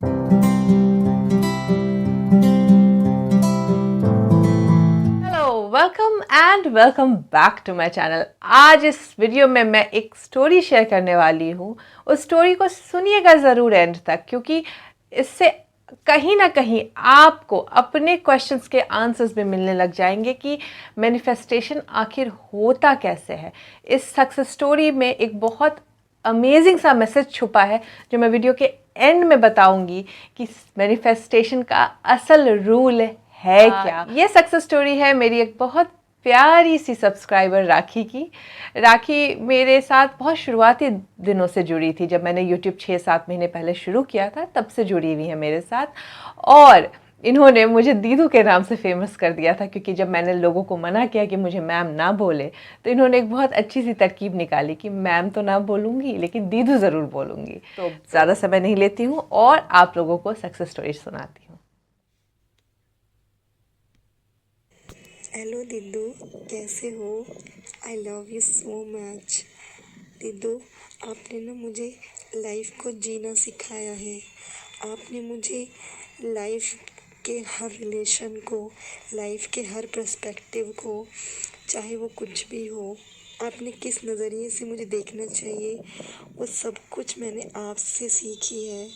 Welcome and welcome back to my channel. आज इस video में मैं एक स्टोरी शेयर करने वाली हूँ। उस स्टोरी को सुनिएगा ज़रूर एंड तक, क्योंकि इससे कहीं ना कहीं आपको अपने क्वेश्चंस के आंसर्स भी मिलने लग जाएंगे कि मैनिफेस्टेशन आखिर होता कैसे है। इस सक्सेस स्टोरी में एक बहुत अमेजिंग सा मैसेज छुपा है जो मैं वीडियो के एंड में बताऊंगी कि मैनिफेस्टेशन का असल रूल है क्या। ये सक्सेस स्टोरी है मेरी एक बहुत प्यारी सी सब्सक्राइबर राखी की। राखी मेरे साथ बहुत शुरुआती दिनों से जुड़ी थी। जब मैंने यूट्यूब 6-7 महीने पहले शुरू किया था तब से जुड़ी हुई है मेरे साथ। और इन्होंने मुझे दीदू के नाम से फेमस कर दिया था, क्योंकि जब मैंने लोगों को मना किया कि मुझे मैम ना बोले तो इन्होंने एक बहुत अच्छी सी तरकीब निकाली कि मैम तो ना बोलूँगी लेकिन दीदू ज़रूर बोलूँगी। तो ज़्यादा समय नहीं लेती हूँ और आप लोगों को सक्सेस स्टोरी सुनाती हूँ। हेलो दीदू, कैसे हो? I love you so much. दीदू, आपने ना मुझे लाइफ को जीना सिखाया है। आपने मुझे लाइफ के हर रिलेशन को, लाइफ के हर पर्सपेक्टिव को, चाहे वो कुछ भी हो, आपने किस नज़रिए से मुझे देखना चाहिए, वो सब कुछ मैंने आपसे सीखी है।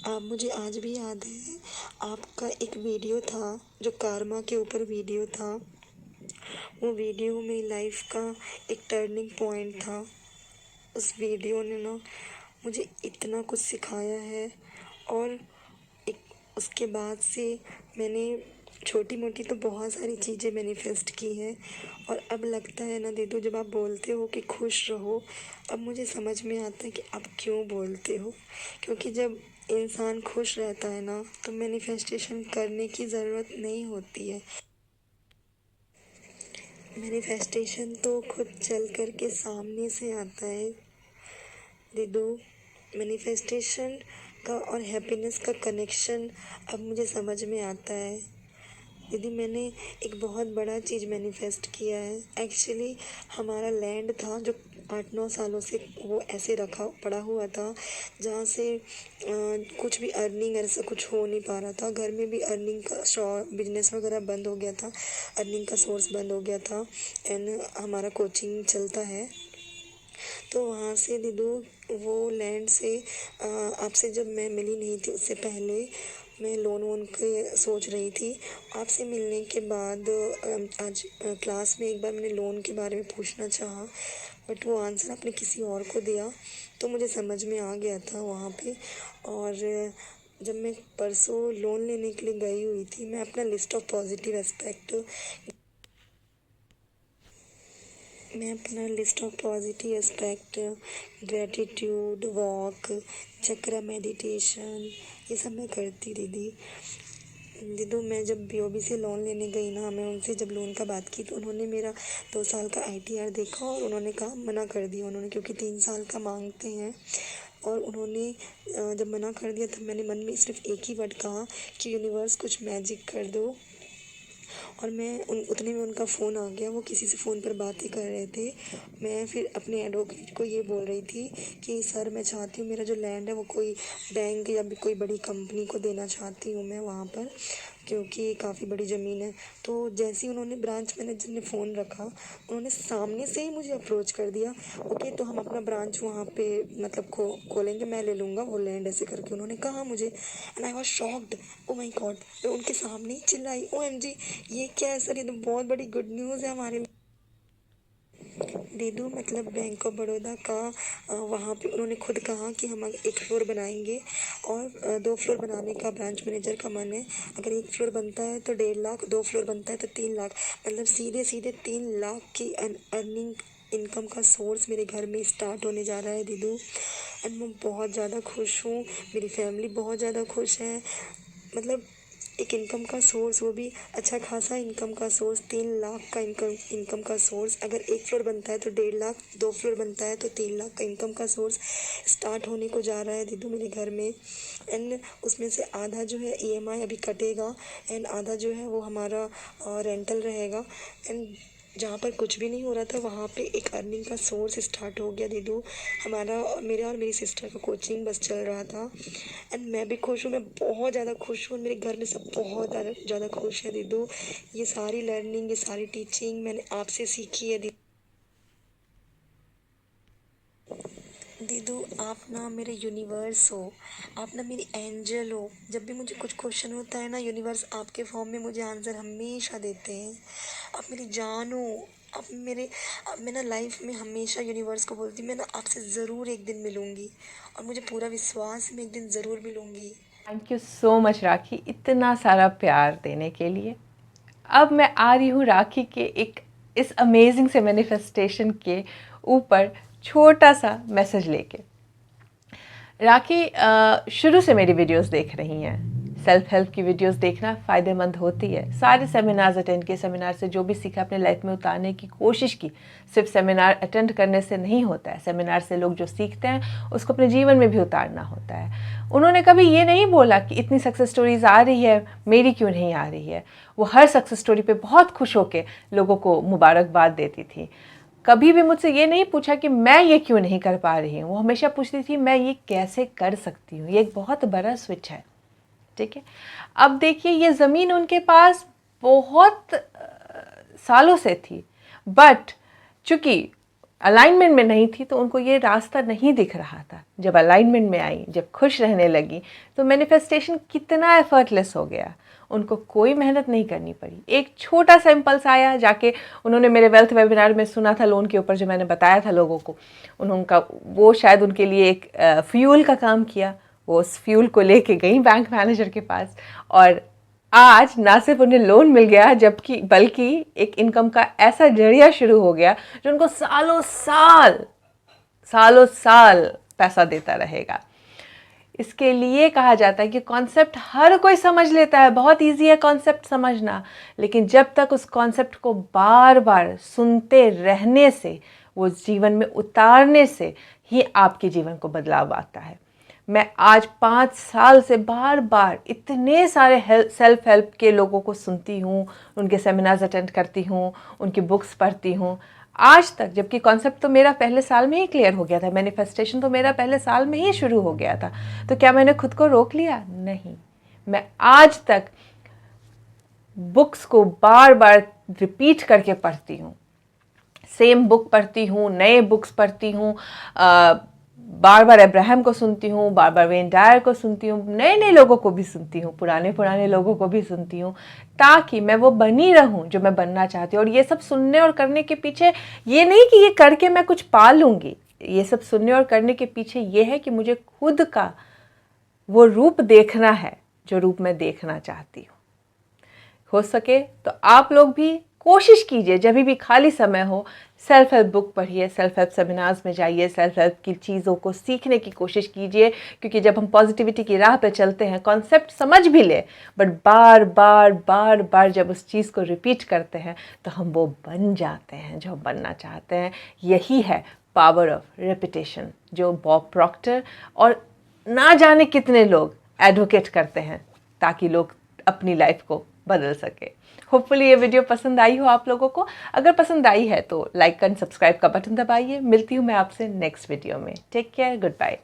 आप मुझे आज भी याद है, आपका एक वीडियो था जो कारमा के ऊपर वीडियो था। वो वीडियो मेरी लाइफ का एक टर्निंग पॉइंट था। उस वीडियो ने ना मुझे इतना कुछ सिखाया है। और एक उसके बाद से मैंने छोटी मोटी तो बहुत सारी चीज़ें मैनिफेस्ट की हैं। और अब लगता है ना दीदू, जब आप बोलते हो कि खुश रहो, अब मुझे समझ में आता है कि आप क्यों बोलते हो। क्योंकि जब इंसान खुश रहता है ना तो मैनिफेस्टेशन करने की ज़रूरत नहीं होती है। मैनिफेस्टेशन तो खुद चल कर के सामने से आता है दीदू। मैनिफेस्टेशन का और हैप्पीनेस का कनेक्शन अब मुझे समझ में आता है दीदी। मैंने एक बहुत बड़ा चीज़ मैनिफेस्ट किया है। एक्चुअली हमारा लैंड था जो 8-9 सालों से वो ऐसे रखा पड़ा हुआ था, जहाँ से कुछ भी अर्निंग ऐसा कुछ हो नहीं पा रहा था। घर में भी अर्निंग का बिजनेस वगैरह बंद हो गया था, अर्निंग का सोर्स बंद हो गया था। एंड हमारा कोचिंग चलता है, तो वहाँ से दीदू वो लैंड से आपसे जब मैं मिली नहीं थी उससे पहले मैं लोन वोन के सोच रही थी। आपसे मिलने के बाद आज क्लास में एक बार मैंने लोन के बारे में पूछना चाहा, बट वो आंसर आपने किसी और को दिया, तो मुझे समझ में आ गया था वहाँ पे। और जब मैं परसों लोन लेने के लिए गई हुई थी, मैं अपना लिस्ट ऑफ पॉजिटिव एस्पेक्ट मैं अपना list of positive aspect, gratitude, walk, chakra meditation, ये सब मैं करती दीदी। दीदू, मैं जब बीओबी से लोन लेने गई ना, मैं उनसे जब लोन का बात की तो उन्होंने मेरा 2 साल का आईटीआर देखा और उन्होंने कहा, मना कर दिया उन्होंने, क्योंकि 3 साल का मांगते हैं। और उन्होंने जब मना कर दिया तो मैंने मन में सिर्फ एक ही वर्ड कहा कि यूनिवर्स कुछ मैजिक कर दो। और मैं उतने में उनका फ़ोन आ गया। वो किसी से फ़ोन पर बातें कर रहे थे। मैं फिर अपने एडवोकेट को ये बोल रही थी कि सर, मैं चाहती हूँ मेरा जो लैंड है वो कोई बैंक या कोई बड़ी कंपनी को देना चाहती हूँ मैं वहाँ पर, क्योंकि काफ़ी बड़ी ज़मीन है। तो जैसे ही उन्होंने ब्रांच मैनेजर ने फ़ोन रखा, उन्होंने सामने से ही मुझे अप्रोच कर दिया, ओके तो हम अपना ब्रांच वहाँ पे मतलब खोलेंगे, मैं ले लूँगा वो लैंड, ऐसे करके उन्होंने कहा मुझे। And I was shocked. Oh my God, मैं उनके सामने ही चिल्लाई, ओएमजी, ये क्या है सर, ये तो बहुत बड़ी गुड न्यूज़ है हमारे लिए। दीदू, मतलब बैंक ऑफ बड़ौदा का वहाँ पे उन्होंने खुद कहा कि हम एक फ्लोर बनाएंगे और 2 फ्लोर बनाने का ब्रांच मैनेजर का मन है। अगर 1 फ्लोर बनता है तो 1.5 लाख, 2 फ्लोर बनता है तो 3 लाख, मतलब सीधे सीधे 3 लाख की अर्निंग इनकम का सोर्स मेरे घर में स्टार्ट होने जा रहा है दीदू। एंड मैं बहुत ज़्यादा खुश हूँ, मेरी फैमिली बहुत ज़्यादा खुश है। मतलब एक इनकम का सोर्स, वो भी अच्छा खासा इनकम का सोर्स, 3 लाख का इनकम का सोर्स। अगर 1 फ्लोर बनता है तो 1.5 लाख, 2 फ्लोर बनता है तो 3 लाख का इनकम का सोर्स स्टार्ट होने को जा रहा है दीदू मेरे घर में। एंड उसमें से आधा जो है ईएमआई अभी कटेगा, एंड आधा जो है वो हमारा रेंटल रहेगा। एंड जहाँ पर कुछ भी नहीं हो रहा था वहाँ पे एक अर्निंग का सोर्स स्टार्ट हो गया दीदू। हमारा और मेरी सिस्टर का कोचिंग बस चल रहा था एंड मैं भी खुश हूँ, मैं बहुत ज़्यादा खुश हूँ। मेरे घर में सब बहुत ज़्यादा खुश है दीदू। ये सारी लर्निंग, ये सारी टीचिंग मैंने आपसे सीखी है दीदू। आप ना मेरे यूनिवर्स हो, आप ना मेरी एंजल हो। जब भी मुझे कुछ क्वेश्चन होता है ना, यूनिवर्स आपके फॉर्म में मुझे आंसर हमेशा देते हैं। आप मेरी जान हो। अब मैं ना लाइफ में हमेशा यूनिवर्स को बोलती हूँ, मैं ना आपसे ज़रूर एक दिन मिलूँगी और मुझे पूरा विश्वास है मैं एक दिन ज़रूर मिलूँगी। थैंक यू सो मच राखी, इतना सारा प्यार देने के लिए। अब मैं आ रही हूँ राखी के एक इस अमेजिंग से मैनिफेस्टेशन के ऊपर छोटा सा मैसेज लेके। राखी शुरू से मेरी वीडियोस देख रही हैं। सेल्फ हेल्प की वीडियोस देखना फ़ायदेमंद होती है। सारे सेमिनार्स अटेंड किए, सेमिनार से जो भी सीखा अपने लाइफ में उतारने की कोशिश की। सिर्फ सेमिनार अटेंड करने से नहीं होता है, सेमिनार से लोग जो सीखते हैं उसको अपने जीवन में भी उतारना होता है। उन्होंने कभी ये नहीं बोला कि इतनी सक्सेस स्टोरीज आ रही है, मेरी क्यों नहीं आ रही है। वो हर सक्सेस स्टोरी पे बहुत खुश होकर लोगों को मुबारकबाद देती थी। कभी भी मुझसे ये नहीं पूछा कि मैं ये क्यों नहीं कर पा रही हूँ। वो हमेशा पूछती थी मैं ये कैसे कर सकती हूँ। ये एक बहुत बड़ा स्विच है, ठीक है। अब देखिए, ये ज़मीन उनके पास बहुत सालों से थी, बट चूंकि अलाइनमेंट में नहीं थी तो उनको ये रास्ता नहीं दिख रहा था। जब अलाइनमेंट में आई, जब खुश रहने लगी, तो मैनिफेस्टेशन कितना एफर्टलेस हो गया। उनको कोई मेहनत नहीं करनी पड़ी। एक छोटा सा इम्पल्स आया, जाके उन्होंने मेरे वेल्थ वेबिनार में सुना था लोन के ऊपर, जो मैंने बताया था लोगों को, उनका वो शायद उनके लिए एक फ्यूल का काम किया। वो उस फ्यूल को लेके गई बैंक मैनेजर के पास, और आज ना सिर्फ उन्हें लोन मिल गया, जबकि बल्कि एक इनकम का ऐसा जरिया शुरू हो गया जो उनको सालों साल पैसा देता रहेगा। इसके लिए कहा जाता है कि कॉन्सेप्ट हर कोई समझ लेता है, बहुत इजी है कॉन्सेप्ट समझना, लेकिन जब तक उस कॉन्सेप्ट को बार बार सुनते रहने से, वो जीवन में उतारने से ही आपके जीवन को बदलाव आता है। मैं आज 5 साल से बार बार इतने सारे सेल्फ हेल्प के लोगों को सुनती हूँ, उनके सेमिनार्स अटेंड करती हूँ, उनकी बुक्स पढ़ती हूँ आज तक, जबकि कॉन्सेप्ट तो मेरा पहले साल में ही क्लियर हो गया था, मैनिफेस्टेशन तो मेरा पहले साल में ही शुरू हो गया था। तो क्या मैंने खुद को रोक लिया? नहीं। मैं आज तक बुक्स को बार बार रिपीट करके पढ़ती हूँ, सेम बुक पढ़ती हूँ, नए बुक्स पढ़ती हूँ, बार बार अब्राहम को सुनती हूँ, बार बार वेन डायर को सुनती हूँ, नए नए लोगों को भी सुनती हूँ, पुराने लोगों को भी सुनती हूँ, ताकि मैं वो बनी रहूँ जो मैं बनना चाहती हूँ। और ये सब सुनने और करने के पीछे ये नहीं कि ये करके मैं कुछ पा लूँगी, ये सब सुनने और करने के पीछे ये है कि मुझे खुद का वो रूप देखना है जो रूप मैं देखना चाहती हूँ। हो सके तो आप लोग भी कोशिश कीजिए, जब भी खाली समय हो सेल्फ हेल्प बुक पढ़िए, सेल्फ हेल्प सेमिनार्स में जाइए, सेल्फ हेल्प की चीज़ों को सीखने की कोशिश कीजिए। क्योंकि जब हम पॉजिटिविटी की राह पे चलते हैं, कॉन्सेप्ट समझ भी ले, बट बार बार जब उस चीज़ को रिपीट करते हैं तो हम वो बन जाते हैं जो हम बनना चाहते हैं। यही है पावर ऑफ रेपिटेशन, जो बॉब प्रॉक्टर और ना जाने कितने लोग एडवोकेट करते हैं ताकि लोग अपनी लाइफ को बदल सके। होपफुली ये वीडियो पसंद आई हो आप लोगों को। अगर पसंद आई है तो लाइक एंड सब्सक्राइब का बटन दबाइए। मिलती हूँ मैं आपसे नेक्स्ट वीडियो में। Take care, good bye.